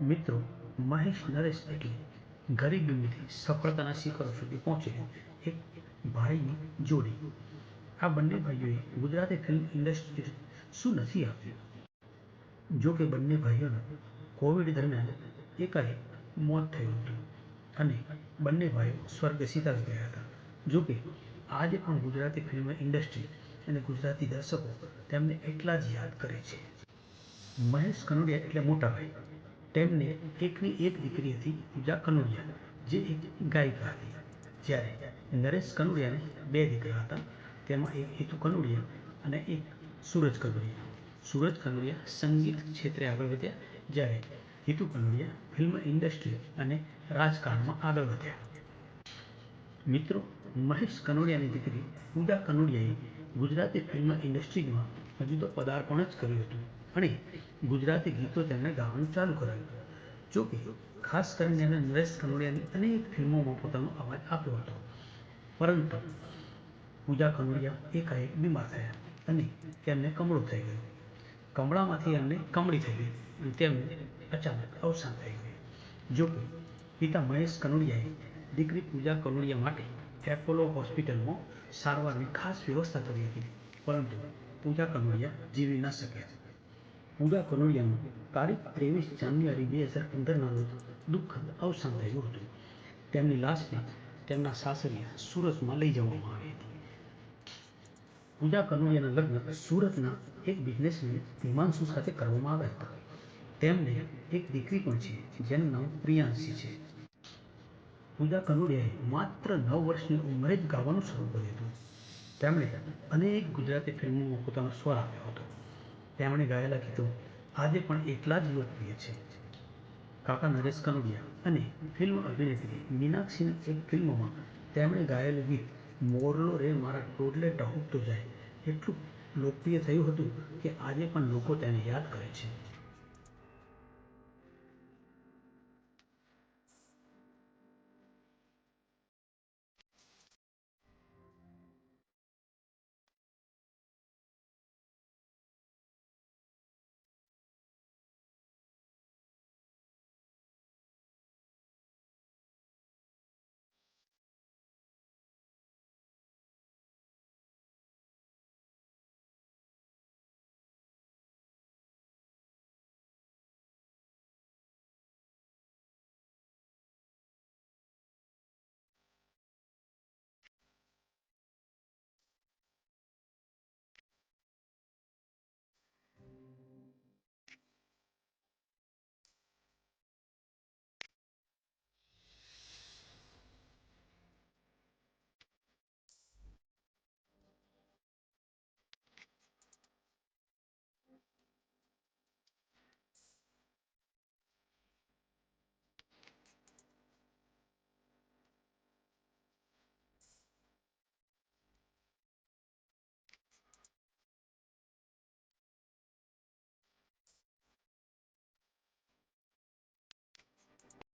મિત્રો, મહેશ નરેશ એટલે ગરીબીમાંથી સફળતાના શિખરો સુધી પહોંચેલી એક ભાઈની જોડી. આ બંને ભાઈઓએ ગુજરાતી ફિલ્મ ઇન્ડસ્ટ્રી શું નથી આપ્યું. જો કે બંને ભાઈઓનું કોવિડ દરમિયાન એકાએક મોત થયું હતું અને બંને ભાઈઓ સ્વર્ગસી આવી ગયા હતા. જો કે આજે પણ ગુજરાતી ફિલ્મ ઇન્ડસ્ટ્રી અને ગુજરાતી દર્શકો તેમને એટલા જ યાદ કરે છે. મહેશ કનોડિયા એટલે મોટા ભાઈ. તેમને એકની એક દીકરી હતી, પૂજા કનોડિયા, જે એક ગાયિકા હતી. જ્યારે નરેશ કનોડિયાને બે દીકરા હતા, તેમાં એક હિતુ કનોડિયા અને એક સૂરજ કનોડિયા. સૂરજ કનોડિયા સંગીત ક્ષેત્રે આગળ વધ્યા, જ્યારે હિતુ કનોડિયા ફિલ્મ ઇન્ડસ્ટ્રી અને રાજકારણમાં આગળ વધ્યા. મિત્રો, મહેશ કનોડિયાની દીકરી પૂજા કનોડિયાએ ગુજરાતી ફિલ્મ ઇન્ડસ્ટ્રીમાં હજુ તો પદાર્પણ જ કર્યું હતું અને ગુજરાતી ગીતો તેમણે ગાવાનું ચાલુ કરાવ્યું. જો કે ખાસ કરીને એમણે નરેશ કનોડિયાની અનેક ફિલ્મોમાં પોતાનો અવાજ આપ્યો હતો. પરંતુ પૂજા કનોડિયા એકાએક બીમાર થયા અને તેમને કમળું થઈ ગયું. કમળામાંથી એમને કમળી થઈ ગઈ અને તેમનું અચાનક અવસાન થઈ ગયું. જો કે પિતા મહેશ કનોડિયાએ દીકરી પૂજા કનોડિયા માટે એપોલો હોસ્પિટલમાં સારવારની ખાસ વ્યવસ્થા કરી હતી, પરંતુ પૂજા કનોડિયા જીવી ન શક્યા. પૂજા કનોડિયાનું તારીખ 23 જાન્યુઆરી 2015ના રોજ દુઃખદ અવસાન થયું હતું. તેમની લાશને તેમના સાસરિયા સુરતમાં લઈ જવામાં આવી હતી. પૂજા કનોડિયાના લગ્ન સુરતના એક બિઝનેસમેન હિમાંશુ સાથે કરવામાં આવ્યા હતા. તેમને એક દીકરી પણ છે, જેનું નામ પ્રિયાંશી છે. પૂજા કનોડિયાએ માત્ર 9 વર્ષની ઉંમરે જ ગાવાનું શરૂ કર્યું હતું. તેમણે અનેક ગુજરાતી ફિલ્મોમાં પોતાનો સ્વર આપ્યો હતો. તેમણે ગાયેલા ગીતો આજે પણ એટલા જ લોકપ્રિય છે. કાકા નરેશ કનોડિયા અને ફિલ્મ અભિનેત્રી મીનાક્ષીની એક ફિલ્મમાં તેમણે ગાયેલું ગીત મોરલો રે મારા ટોડલે ટહુકતો જાય એટલું લોકપ્રિય થયું હતું કે આજે પણ લોકો તેને યાદ કરે છે.